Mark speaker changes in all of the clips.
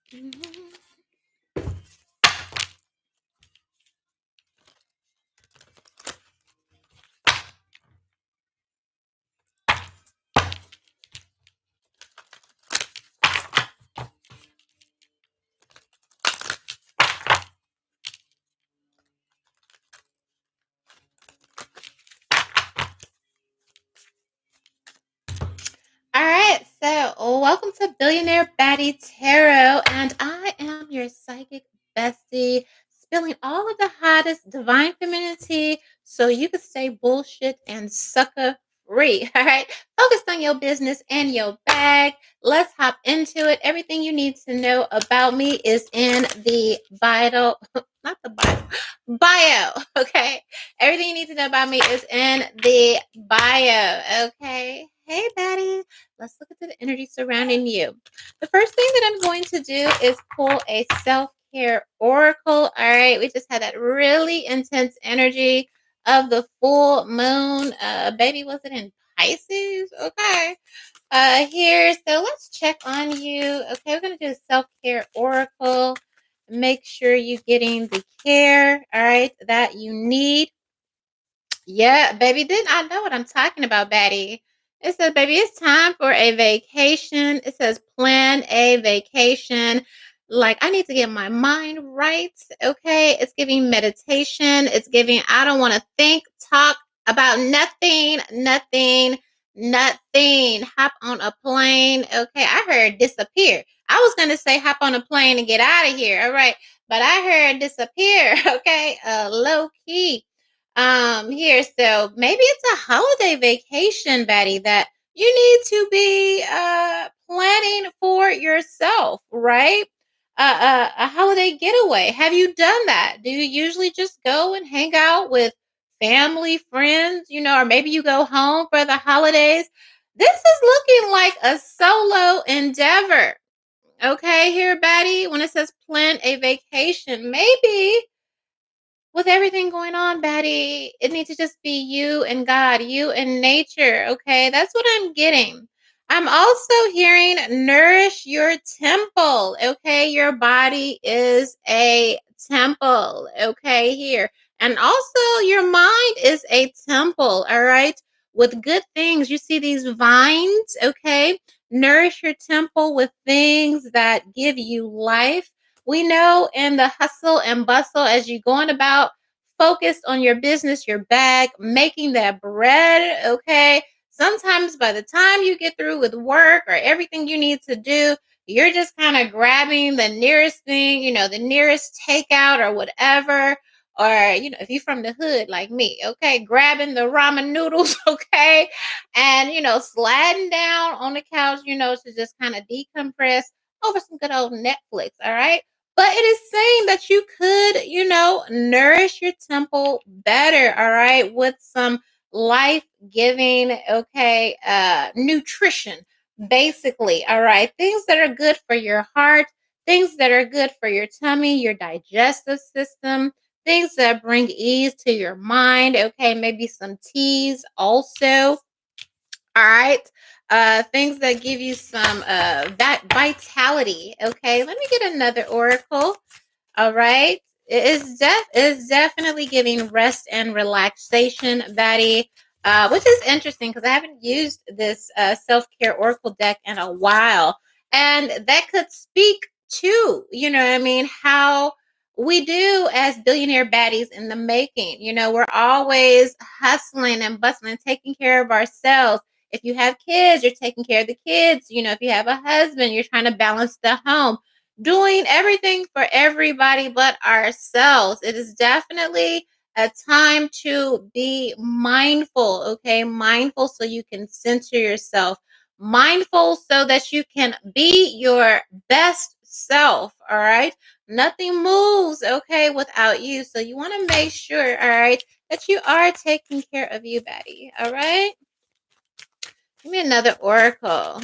Speaker 1: All right, so welcome to Billionaire Baddie Tarot, and I am your psychic bestie, spilling all of the hottest divine femininity so you can stay bullshit and sucker free. All right, focus on your business and your bag. Let's hop into it. Everything you need to know about me is in the vital, not the bio. Okay, everything you need to know about me is in the bio. Okay, hey, Baddie. Let's look at the energy surrounding you. The first thing that I'm going to do is pull a self-care oracle. All right, we just had that really intense energy of the full moon. Baby, was it in Pisces? Okay. Here, so let's check on you. Okay, we're gonna do a self-care oracle. Make sure you're getting the care, all right, that you need. Yeah, baby, didn't I know what I'm talking about, Baddie? It says, baby, it's time for a vacation. It says, plan a vacation. Like, I need to get my mind right. Okay. It's giving meditation. It's giving, I don't want to think, talk about nothing. Hop on a plane. Okay. I heard disappear. I was going to say hop on a plane and get out of here. All right. But I heard disappear. Okay. Low key. Here, so maybe it's a holiday vacation, Betty, that you need to be planning for yourself, right? A holiday getaway. Have you done that? Do you usually just go and hang out with family, friends, or maybe you go home for the holidays? This is looking like a solo endeavor. Okay, here, Betty, when it says plan a vacation, maybe with everything going on, Betty, it needs to just be you and God, you and nature. Okay, that's what I'm getting. I'm also hearing nourish your temple. Okay, your body is a temple. Okay, here. And also, your mind is a temple. All right, with good things. You see these vines. Okay, nourish your temple with things that give you life. We know in the hustle and bustle as you're going about focused on your business, your bag, making that bread, okay? Sometimes by the time you get through with work or everything you need to do, you're just kind of grabbing the nearest thing, the nearest takeout or whatever. Or, if you're from the hood like me, okay, grabbing the ramen noodles, okay, and, sliding down on the couch, to just kind of decompress over some good old Netflix, all right? But it is saying that you could, nourish your temple better, all right, with some life-giving, okay, nutrition, basically, all right. Things that are good for your heart, things that are good for your tummy, your digestive system, things that bring ease to your mind, okay, maybe some teas also. All right. Things that give you some that vitality. Okay. Let me get another oracle. All right. It is definitely giving rest and relaxation, Betty. Which is interesting because I haven't used this self-care oracle deck in a while. And that could speak to, what I mean, how we do as billionaire baddies in the making. We're always hustling and bustling, taking care of ourselves. If you have kids, you're taking care of the kids. If you have a husband, you're trying to balance the home, doing everything for everybody but ourselves. It is definitely a time to be mindful, okay? Mindful so you can center yourself, mindful so that you can be your best self, all right? Nothing moves, okay, without you. So you want to make sure, all right, that you are taking care of you, Betty, all right? Give me another oracle.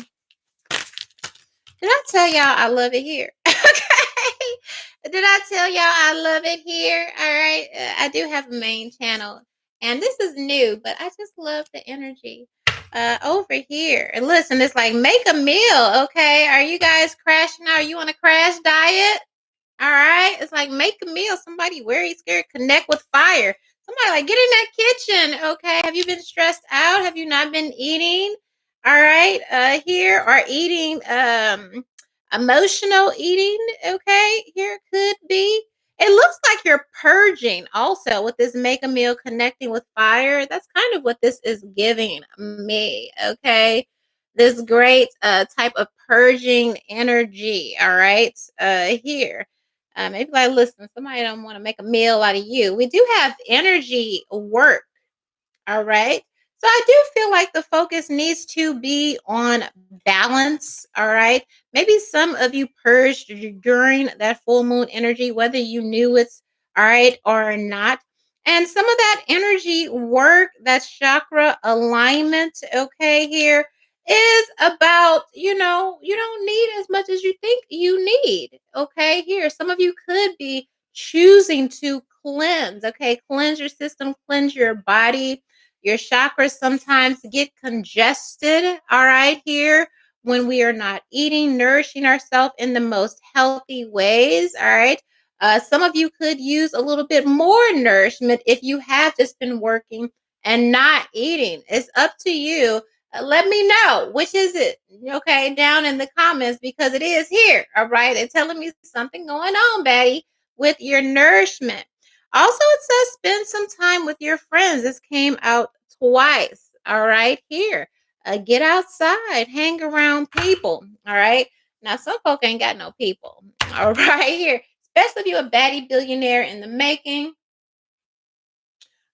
Speaker 1: Did I tell y'all I love it here? Okay. Did I tell y'all I love it here? All right. I do have a main channel, and this is new, but I just love the energy. Over here. And listen, it's like make a meal, okay? Are you guys crashing out? You want to crash diet? All right. It's like make a meal. Somebody very scared. Connect with fire. Somebody like get in that kitchen. Okay. Have you been stressed out? Have you not been eating? All right. Here or eating emotional eating. Okay. Here could be. It looks like you're purging also with this make a meal connecting with fire. That's kind of what this is giving me. Okay. This great type of purging energy. All right. Here. Maybe like, listen, somebody don't want to make a meal out of you. We do have energy work. All right. So I do feel like the focus needs to be on balance. All right. Maybe some of you purged during that full moon energy, whether you knew it's all right or not. And some of that energy work, that chakra alignment, okay, here is about, you don't need as much as you think you need. Okay. Here, some of you could be choosing to cleanse. Okay. Cleanse your system, cleanse your body. Your chakras sometimes get congested, all right, here when we are not eating, nourishing ourselves in the most healthy ways, all right. Some of you could use a little bit more nourishment if you have just been working and not eating. It's up to you. Let me know which is it, okay, down in the comments because it is here, all right. It's telling me something going on, Baddie, with your nourishment. Also, it says spend some time with your friends. This came out twice. All right, here. Get outside, hang around people. All right. Now, some folk ain't got no people. All right, here. Especially if you're a baddie billionaire in the making.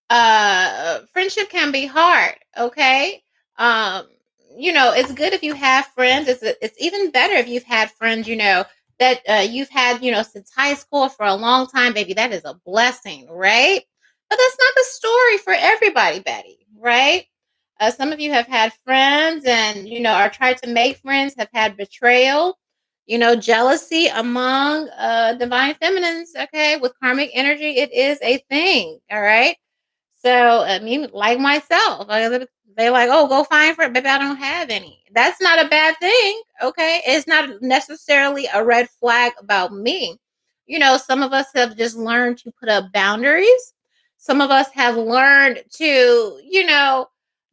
Speaker 1: Friendship can be hard, okay? um it's good if you have friends. It's even better if you've had friends, that you've had, since high school for a long time, baby. That is a blessing, right? But that's not the story for everybody, Betty, right? Some of you have had friends and, are tried to make friends, have had betrayal, jealousy among divine feminines. Okay, with karmic energy, it is a thing. All right. So, I mean, like myself, they like, oh, go find for it, baby. I don't have any. That's not a bad thing. Okay. It's not necessarily a red flag about me. Some of us have just learned to put up boundaries. Some of us have learned to,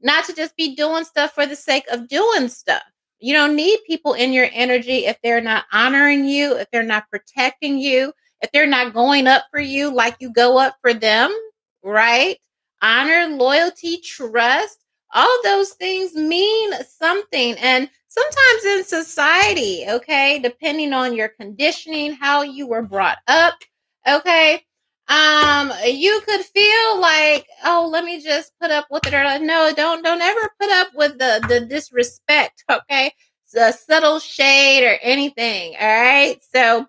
Speaker 1: not to just be doing stuff for the sake of doing stuff. You don't need people in your energy if they're not honoring you, if they're not protecting you, if they're not going up for you like you go up for them, right? Honor, loyalty, trust, all those things mean something. And sometimes in society, okay, depending on your conditioning, how you were brought up, okay, you could feel like, oh, let me just put up with it. Or like, no, don't ever put up with the disrespect, okay? The subtle shade or anything. All right. So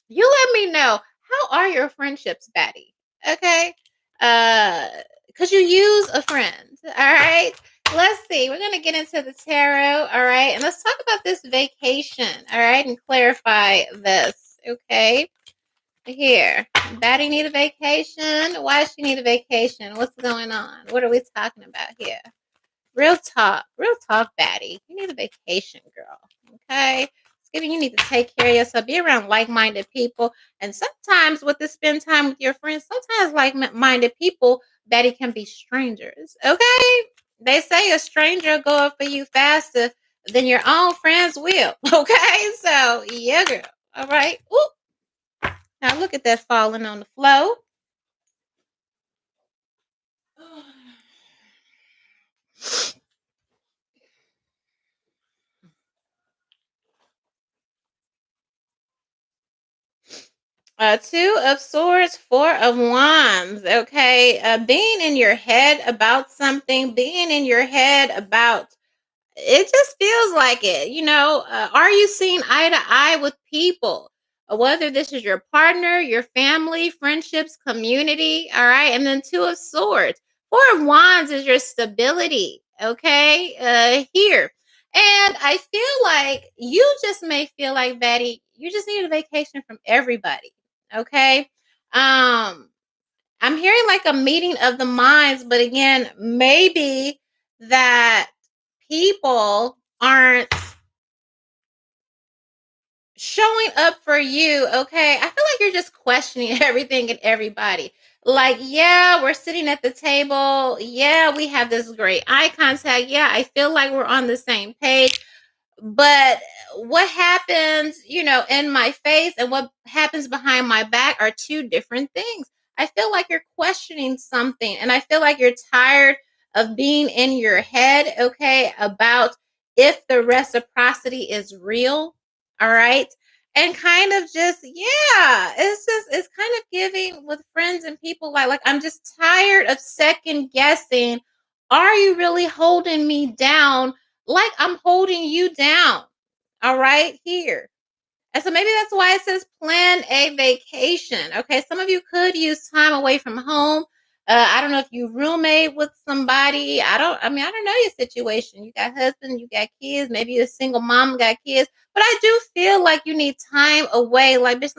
Speaker 1: you let me know, how are your friendships, Betty? Okay. Could you use a friend? All right. Let's see. We're gonna get into the tarot. All right, and let's talk about this vacation. All right, and clarify this. Okay. Here, Betty need a vacation. Why does she need a vacation? What's going on? What are we talking about here? Real talk, Baddie. You need a vacation, girl. Okay. You need to take care of yourself. Be around like-minded people. And sometimes with the spend time with your friends, sometimes like-minded people, Baddie, can be strangers. Okay. They say a stranger will go up for you faster than your own friends will. Okay. So yeah, girl. All right. Ooh. Now look at that falling on the floor. Two of swords, four of wands. Okay. Being in your head about something, being in your head about it just feels like it. Are you seeing eye to eye with people? Whether this is your partner, your family, friendships, community. All right. And then two of swords. Four of wands is your stability. Okay. Here. And I feel like you just may feel like, Betty, you just need a vacation from everybody. Okay. I'm hearing like a meeting of the minds, but again, maybe that people aren't showing up for you, okay? I feel like you're just questioning everything and everybody. Like, yeah, we're sitting at the table. Yeah, we have this great eye contact. Yeah, I feel like we're on the same page. But what happens, in my face and what happens behind my back are two different things. I feel like you're questioning something, and I feel like you're tired of being in your head, okay, about if the reciprocity is real. All right. And kind of just, yeah, it's kind of giving with friends and people like I'm just tired of second guessing. Are you really holding me down like I'm holding you down? All right, here. And so maybe that's why it says plan a vacation. Okay, some of you could use time away from home. I don't know if you roommate with somebody. I don't know your situation. You got husband, you got kids. Maybe you're a single mom, got kids. But I do feel like you need time away. Like, bitch,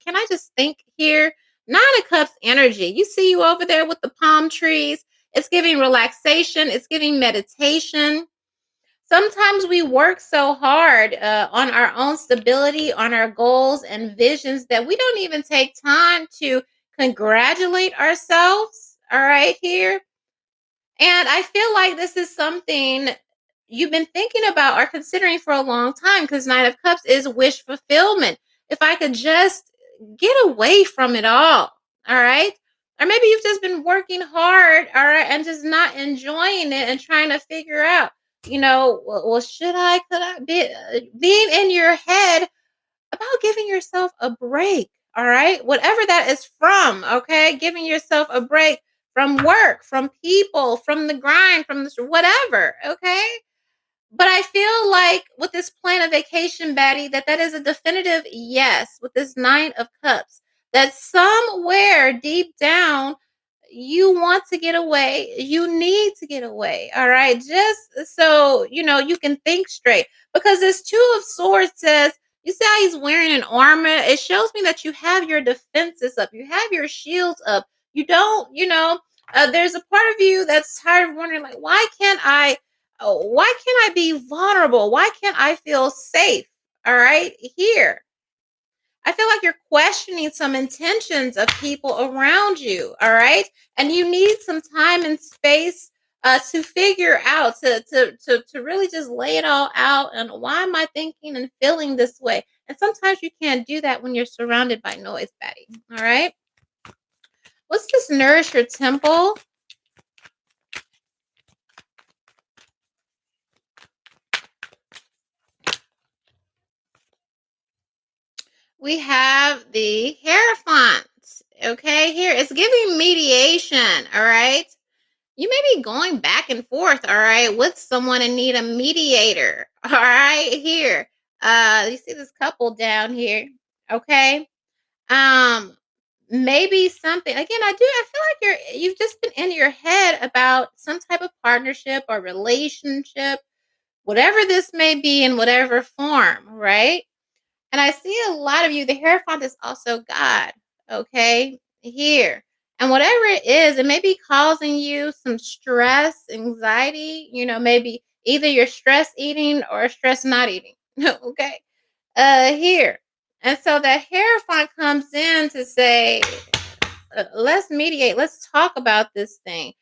Speaker 1: can I just think here? Nine of Cups energy. You see you over there with the palm trees. It's giving relaxation. It's giving meditation. Sometimes we work so hard on our own stability, on our goals and visions that we don't even take time to congratulate ourselves. All right, here. And I feel like this is something you've been thinking about or considering for a long time because Nine of Cups is wish fulfillment. If I could just get away from it all right? Or maybe you've just been working hard, all right, and just not enjoying it and trying to figure out, well, could I be being in your head about giving yourself a break, all right? Whatever that is from, okay? Giving yourself a break from work, from people, from the grind, from this, whatever, okay? But I feel like with this plan of vacation, Baddie, that is a definitive yes with this Nine of Cups. That somewhere deep down, you want to get away. You need to get away. All right. Just so you can think straight. Because this Two of Swords says, you see how he's wearing an armor? It shows me that you have your defenses up, you have your shields up. You don't, there's a part of you that's tired of wondering, like, why can't I be vulnerable? Why can't I feel safe? All right, here. I feel like you're questioning some intentions of people around you. All right, and you need some time and space to figure out, to really just lay it all out. And why am I thinking and feeling this way? And sometimes you can't do that when you're surrounded by noise, Baddie. All right. What's this? Nourish your temple. We have the Hierophant. Okay, here it's giving mediation. All right, you may be going back and forth. All right, with someone and need a mediator. All right, here. You see this couple down here. Okay. Um, maybe something. Again, I feel like you've just been in your head about some type of partnership or relationship, whatever this may be in whatever form, right? And I see a lot of you, the Hierophant is also God, okay? Here. And whatever it is, it may be causing you some stress, anxiety, maybe either you're stress eating or stress not eating. Okay. Here. And so the Hierophant comes in to say, let's mediate, let's talk about this thing.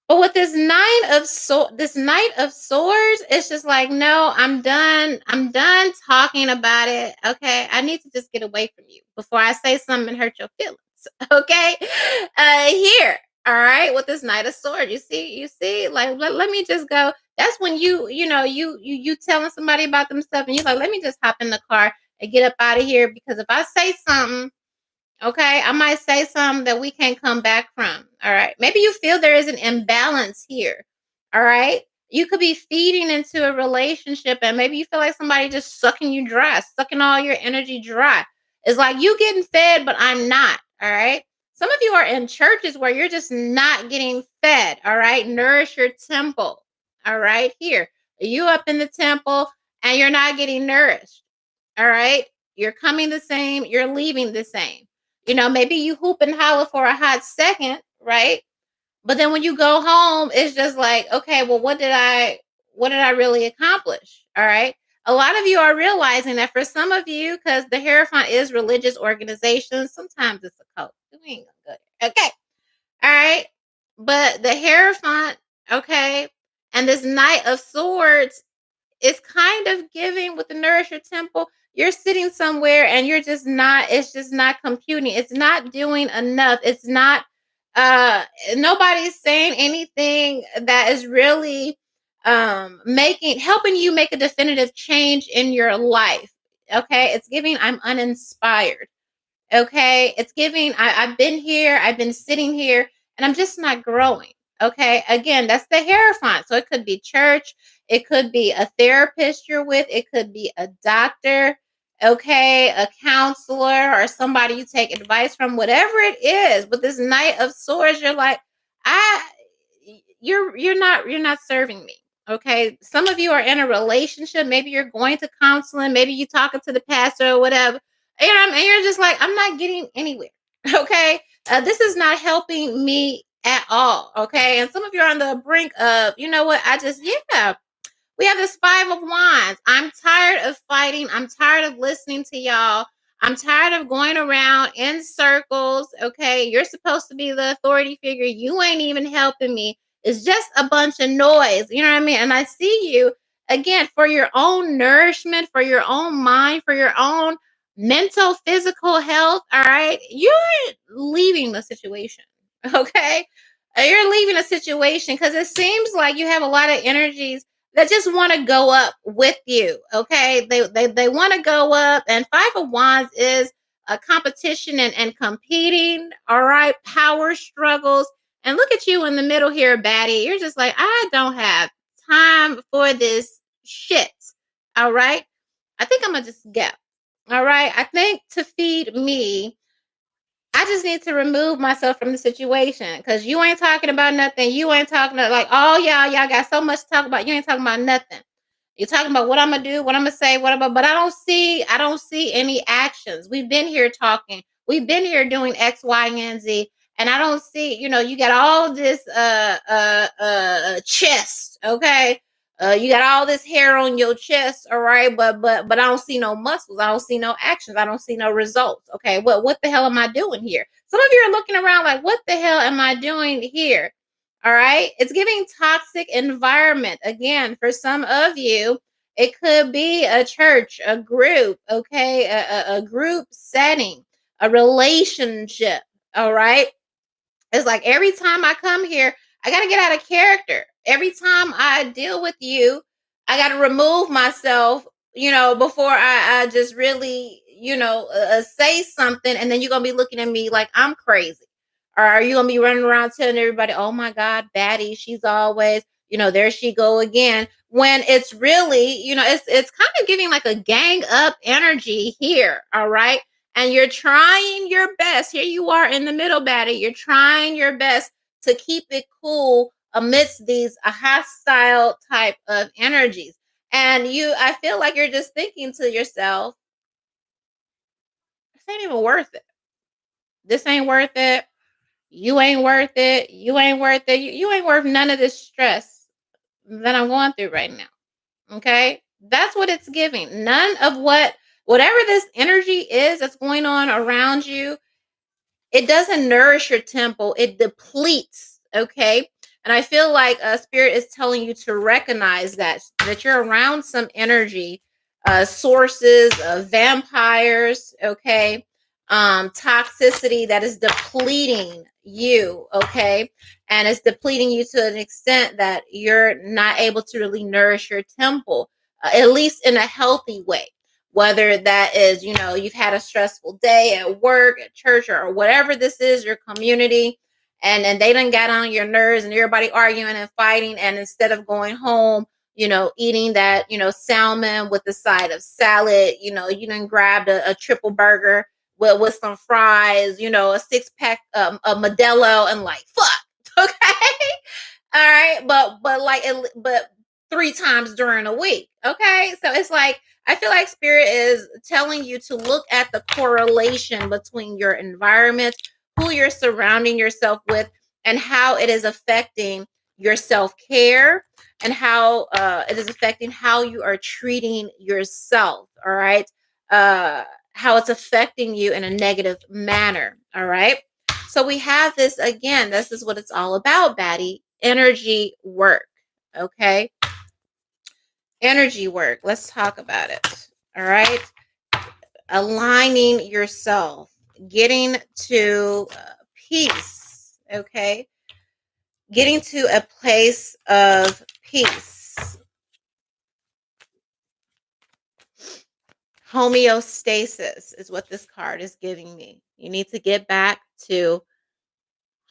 Speaker 1: But with this Knight of Swords, it's just like, no, I'm done. I'm done talking about it. Okay, I need to just get away from you before I say something and hurt your feelings. Okay, here, all right, with this Knight of Swords, you see, like let me just go. That's when you telling somebody about themselves, and you're like, let me just hop in the car and get up out of here because if I say something, okay, I might say something that we can't come back from. All right. Maybe you feel there is an imbalance here. All right. You could be feeding into a relationship and maybe you feel like somebody just sucking you dry, sucking all your energy dry. It's like you getting fed, but I'm not. All right. Some of you are in churches where you're just not getting fed. All right. Nourish your temple. All right. Here, you up in the temple and you're not getting nourished. All right. You're coming the same, you're leaving the same. Maybe you hoop and holler for a hot second, right? But then when you go home, it's just like, okay, well, what did I really accomplish? All right. A lot of you are realizing that for some of you, because the Hierophant is religious organizations, sometimes it's a cult. We ain't gonna go there. Okay. All right. But the Hierophant, okay, and this Knight of Swords is kind of giving with the Nourisher Temple. You're sitting somewhere and you're just not, it's just not computing. It's not doing enough. It's not, uh, nobody's saying anything that is really helping you make a definitive change in your life. Okay. It's giving, I'm uninspired. Okay. It's giving, I've been here, I've been sitting here, and I'm just not growing. Okay. Again, that's the Hierophant. So it could be church, it could be a therapist you're with, it could be a doctor, okay, a counselor, or somebody you take advice from, whatever it is. But this Knight of Swords, you're like, I you're not serving me. Okay. Some of you are in a relationship, maybe you're going to counseling, maybe you're talking to the pastor or whatever, and you're just like, I'm not getting anywhere. Okay. This is not helping me at all. Okay. And some of you are on the brink of, you know what? Yeah, we have this Five of Wands. I'm tired of fighting. I'm tired of listening to y'all. I'm tired of going around in circles. Okay. You're supposed to be the authority figure. You ain't even helping me. It's just a bunch of noise. You know what I mean? And I see you again for your own nourishment, for your own mind, for your own mental, physical health. All right. You're leaving the situation. Okay. You're leaving a situation because it seems like you have a lot of energies that just want to go up with you. Okay. They want to go up. And Five of Wands is a competition and competing. All right. Power struggles. And look at you in the middle here, Baddie. You're just like, I don't have time for this shit. All right. I think I'm going to just go. All right. I think to feed me, I just need to remove myself from the situation because you ain't talking about nothing. You ain't talking about like, oh y'all got so much to talk about. You ain't talking about nothing. You're talking about what I'm gonna do, what I'm gonna say, what about, but I don't see any actions. We've been here talking. We've been here doing X, Y, and Z, and I don't see. You got all this chest, okay. You got all this hair on your chest, all right, but I don't see no muscles. I don't see no actions. I don't see no results. Okay, what the hell am I doing here? Some of you are looking around like, what the hell am I doing here? All right. It's giving toxic environment. Again, for some of you, it could be a church, a group, okay, a group setting, a relationship. All right. It's like every time I come here, I got to get out of character. Every time I deal with you, I got to remove myself, before I just really, say something. And then you're going to be looking at me like I'm crazy. Or are you going to be running around telling everybody, oh my God, Baddie, she's always, there she go again. When it's really, it's kind of giving like a gang up energy here. All right. And you're trying your best. Here you are in the middle, Baddie. You're trying your best to keep it cool amidst these hostile type of energies. And I feel like you're just thinking to yourself, this ain't even worth it. This ain't worth it. You ain't worth it. You ain't worth it. You ain't worth none of this stress that I'm going through right now. Okay. That's what it's giving. None of whatever this energy is that's going on around you, it doesn't nourish your temple, it depletes. Okay. And I feel like spirit is telling you to recognize that you're around some energy sources of vampires. Okay. Toxicity that is depleting you. Okay. And it's depleting you to an extent that you're not able to really nourish your temple, at least in a healthy way. Whether that is, you've had a stressful day at work, at church, or whatever this is, your community, and then they done got on your nerves and everybody arguing and fighting. And instead of going home, eating that, salmon with the side of salad, you done grabbed a triple burger with some fries, a six-pack of Modelo and like, fuck, okay? All right. But 3 times during a week. Okay. So it's like, I feel like spirit is telling you to look at the correlation between your environment, who you're surrounding yourself with, and how it is affecting your self-care, and how it is affecting how you are treating yourself. All right. Uh, how it's affecting you in a negative manner. All right. So we have this again. This is what it's all about, Baddie. Energy work. Okay. Energy work. Let's talk about it. All right. Aligning yourself, getting to peace. Okay. Getting to a place of peace. Homeostasis is what this card is giving me. You need to get back to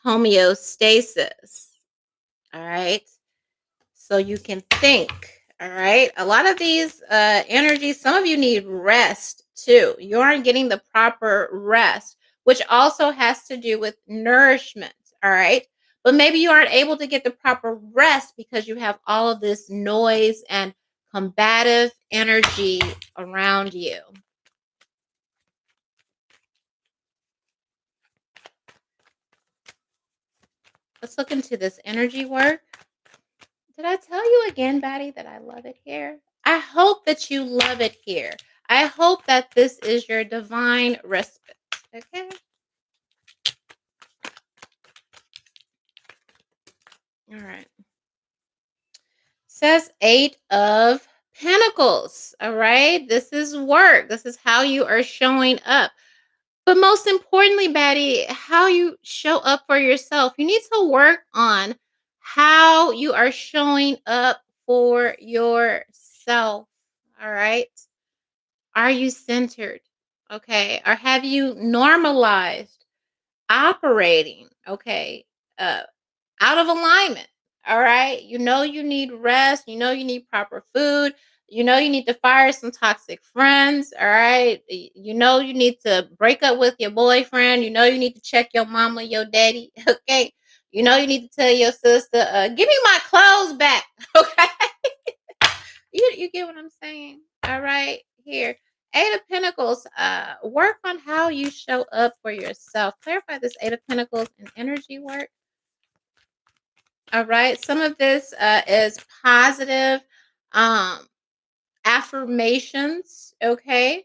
Speaker 1: homeostasis. All right. So you can think. All right. A lot of these energies, some of you need rest too. You aren't getting the proper rest, which also has to do with nourishment. All right. But maybe you aren't able to get the proper rest because you have all of this noise and combative energy around you. Let's look into this energy work. Did I tell you again, Baddie, that I love it here? I hope that you love it here. I hope that this is your divine respite. Okay? All right. Says 8 of Pentacles. All right? This is work. This is how you are showing up. But most importantly, Baddie, how you show up for yourself. You need to work on how you are showing up for yourself. All right? Are you centered? Okay. Or have you normalized operating? Okay. Uh, Out of alignment. All right. You know you need rest. You know you need proper food. You know you need to fire some toxic friends. All right. You know you need to break up with your boyfriend. You know you need to check your mama, your daddy. Okay. You know you need to tell your sister, give me my clothes back. Okay. You get what I'm saying? All right. Here. 8 of Pentacles. Work on how you show up for yourself. Clarify this 8 of Pentacles and energy work. All right. Some of this is positive affirmations. Okay.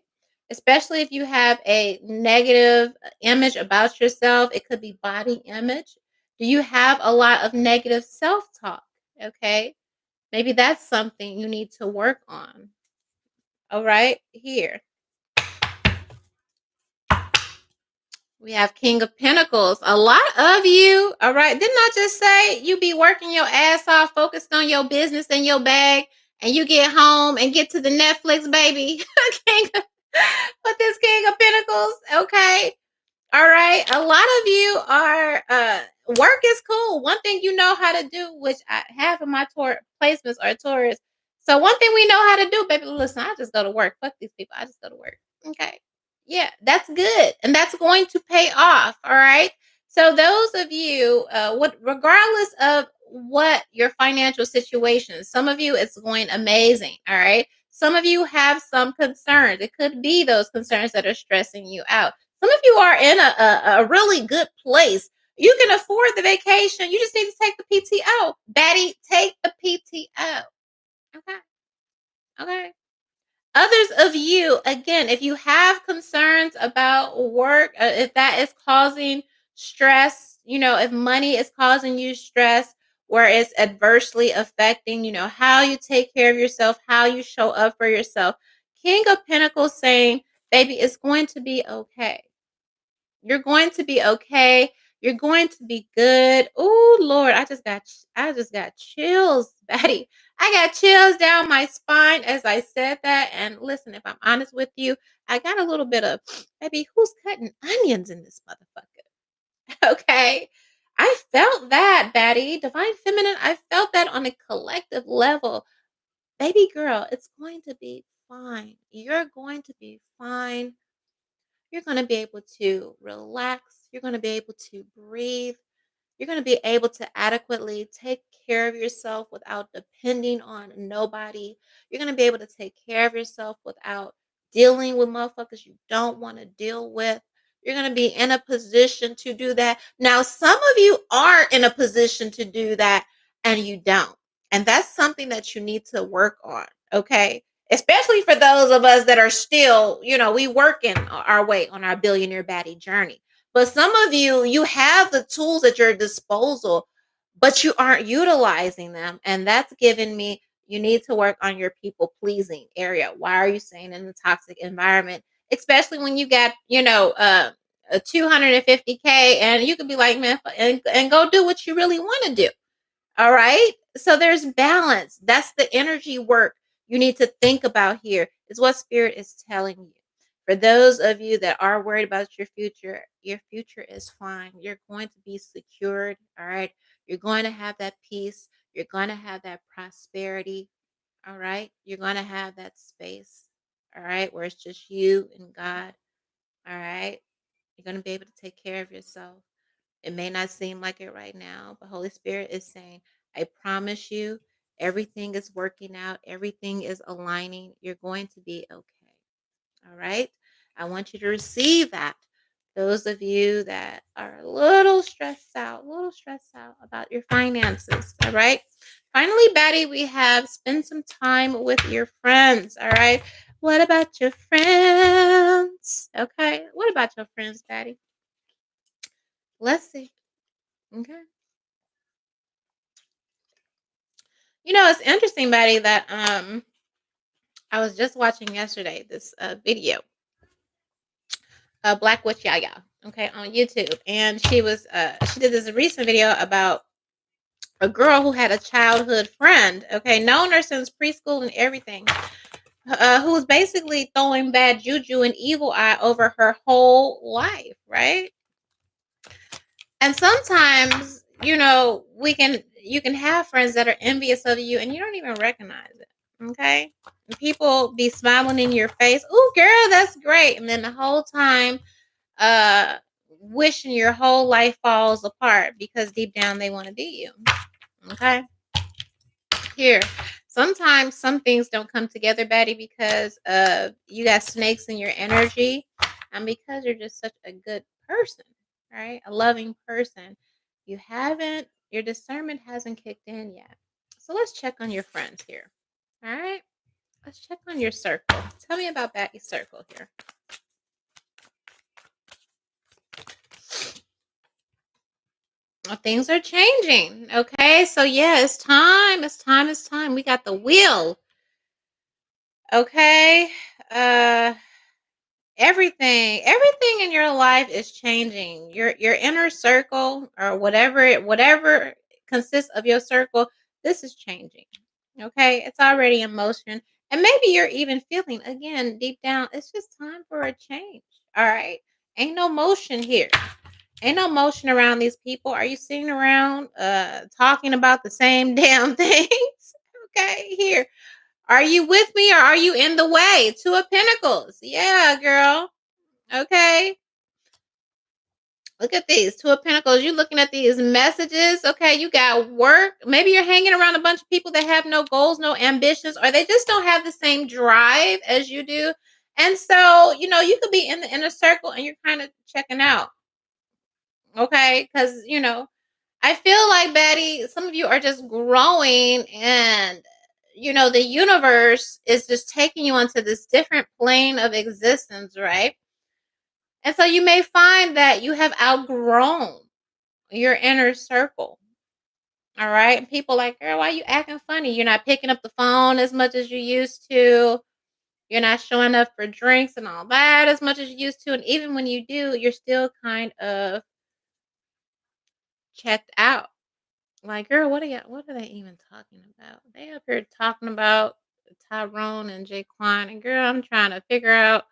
Speaker 1: Especially if you have a negative image about yourself, it could be body image. Do you have a lot of negative self talk? Okay. Maybe that's something you need to work on. All right. Here. We have King of Pentacles. A lot of you, all right. Didn't I just say you be working your ass off, focused on your business and your bag, and you get home and get to the Netflix, baby? But this King of Pentacles, okay. All right. A lot of you are work is cool. One thing you know how to do, which half of my tour placements are tourists. So one thing we know how to do, baby, listen, I just go to work. Fuck these people. I just go to work. Okay. Yeah, that's good. And that's going to pay off. All right. So those of you, what regardless of what your financial situation, some of you it's going amazing. All right. Some of you have some concerns. It could be those concerns that are stressing you out. Some of you are in a really good place. You can afford the vacation. You just need to take the PTO. Baddie, take the PTO. Okay. Okay. Others of you, again, if you have concerns about work, if that is causing stress, if money is causing you stress, where it's adversely affecting, how you take care of yourself, how you show up for yourself. King of Pentacles saying, baby, it's going to be okay. You're going to be okay. You're going to be good. Oh Lord, I just got chills, Betty. I got chills down my spine as I said that. And listen, if I'm honest with you, I got a little bit of, baby, who's cutting onions in this motherfucker? Okay. I felt that, Betty. Divine Feminine, I felt that on a collective level. Baby girl, it's going to be fine. You're going to be fine. You're going to be able to relax. You're going to be able to breathe. You're going to be able to adequately take care of yourself without depending on nobody. You're going to be able to take care of yourself without dealing with motherfuckers you don't want to deal with. You're going to be in a position to do that. Now, some of you are in a position to do that and you don't. And that's something that you need to work on, okay? Especially for those of us that are still, we working our way on our billionaire baddie journey. But some of you, you have the tools at your disposal, but you aren't utilizing them. And that's given me, you need to work on your people pleasing area. Why are you staying in a toxic environment? Especially when you got, a 250K and you could be like, man, and go do what you really want to do. All right. So there's balance. That's the energy work you need to think about here, is what spirit is telling you. For those of you that are worried about your future is fine. You're going to be secured. All right. You're going to have that peace. You're going to have that prosperity. All right. You're going to have that space. All right. Where it's just you and God. All right. You're going to be able to take care of yourself. It may not seem like it right now, but Holy Spirit is saying, I promise you, everything is working out, everything is aligning. You're going to be okay. All right. I want you to receive that. Those of you that are a little stressed out about your finances. All right. Finally, Baddie, we have spend some time with your friends. All right. What about your friends? Okay. What about your friends, Baddie? Let's see. Okay. It's interesting, Betty, that I was just watching yesterday this video, Black Witch Yaya, okay, on YouTube, and she did this recent video about a girl who had a childhood friend, okay, known her since preschool and everything, who was basically throwing bad juju and evil eye over her whole life, right? And sometimes, you can have friends that are envious of you and you don't even recognize it. Okay. And people be smiling in your face. Oh, girl, that's great. And then the whole time, uh, wishing your whole life falls apart because deep down they want to be you. Okay. Here. Sometimes some things don't come together, Betty, because you got snakes in your energy and because you're just such a good person, right? A loving person. Your discernment hasn't kicked in yet. So let's check on your friends here. All right. Let's check on your circle. Tell me about Betty's circle here. Well, things are changing. Okay. So yeah, it's time. It's time. It's time. We got the wheel. Okay. Uh everything in your life is changing. Your inner circle or whatever consists of your circle, this is changing. Okay, it's already in motion, and maybe you're even feeling again deep down it's just time for a change. All right, ain't no motion here, ain't no motion around these people. Are you sitting around talking about the same damn things? Okay, here, are you with me or are you in the way? Two of Pentacles. Yeah, girl. Okay. Look at these. Two of Pentacles. You looking at these messages. Okay. You got work. Maybe you're hanging around a bunch of people that have no goals, no ambitions, or they just don't have the same drive as you do. And so, you could be in the inner circle and you're kind of checking out. Okay. Because, I feel like, Betty, some of you are just growing and the universe is just taking you onto this different plane of existence, right? And so you may find that you have outgrown your inner circle. All right. And people like, girl, why are you acting funny? You're not picking up the phone as much as you used to. You're not showing up for drinks and all that as much as you used to. And even when you do, you're still kind of checked out. Like, girl, what are they even talking about? They up here talking about Tyrone and Jaquan. And girl, I'm trying to figure out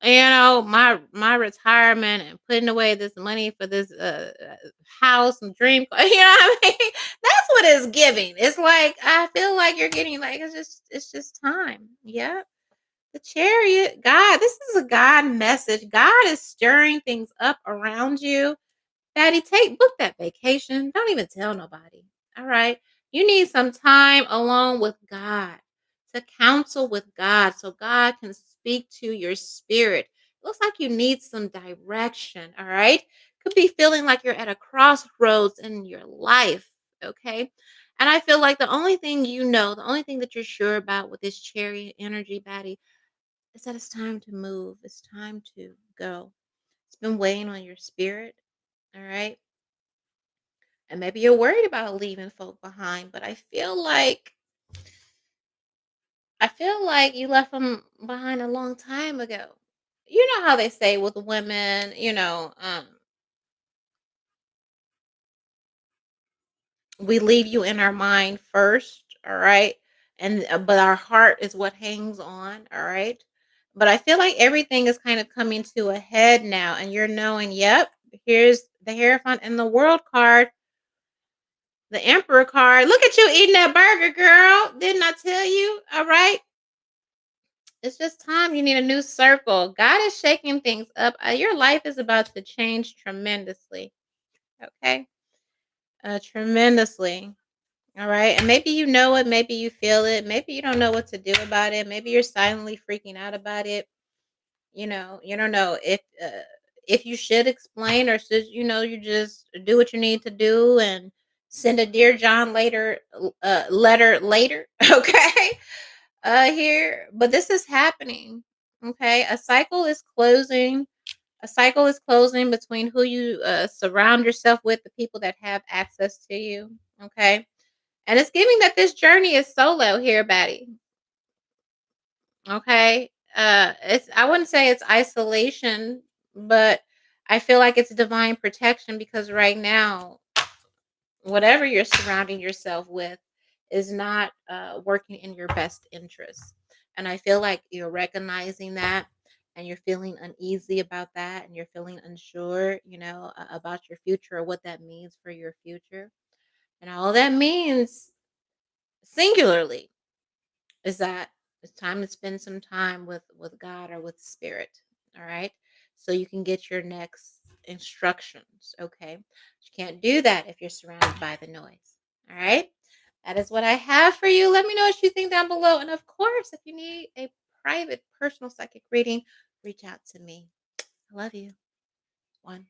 Speaker 1: my retirement and putting away this money for this house and dream what I mean? That's what it's giving. It's like I feel like you're getting like it's just time. Yep. The chariot, God, this is a God message. God is stirring things up around you. Daddy, book that vacation. Don't even tell nobody. All right. You need some time alone with God, to counsel with God so God can speak to your spirit. Looks like you need some direction. All right. Could be feeling like you're at a crossroads in your life. Okay. And I feel like the only thing you know, the only thing that you're sure about with this chariot energy, Baddie, is that it's time to move. It's time to go. It's been weighing on your spirit. All right. And maybe you're worried about leaving folk behind, but I feel like you left them behind a long time ago. You know how they say with women, we leave you in our mind first, all right? And but our heart is what hangs on, all right? But I feel like everything is kind of coming to a head now and you're knowing, yep, here's the Hierophant and the World card, the Emperor card. Look at you eating that burger, girl. Didn't I tell you? All right. It's just time. You need a new circle. God is shaking things up. Your life is about to change tremendously. Okay. Tremendously. All right. And maybe you know it. Maybe you feel it. Maybe you don't know what to do about it. Maybe you're silently freaking out about it. You don't know if you should explain or should, you just do what you need to do and send a dear John later letter later. Okay. Here, but this is happening. Okay. A cycle is closing between who you surround yourself with, the people that have access to you. Okay. And it's giving that this journey is solo here, Betty. Okay. It's I wouldn't say it's isolation, but I feel like it's divine protection because right now, whatever you're surrounding yourself with is not working in your best interest. And I feel like you're recognizing that and you're feeling uneasy about that and you're feeling unsure, about your future or what that means for your future. And all that means singularly is that it's time to spend some time with God or with spirit. All right. So you can get your next instructions. Okay. You can't do that if you're surrounded by the noise. All right. That is what I have for you. Let me know what you think down below. And of course, if you need a private personal psychic reading, reach out to me. I love you. One.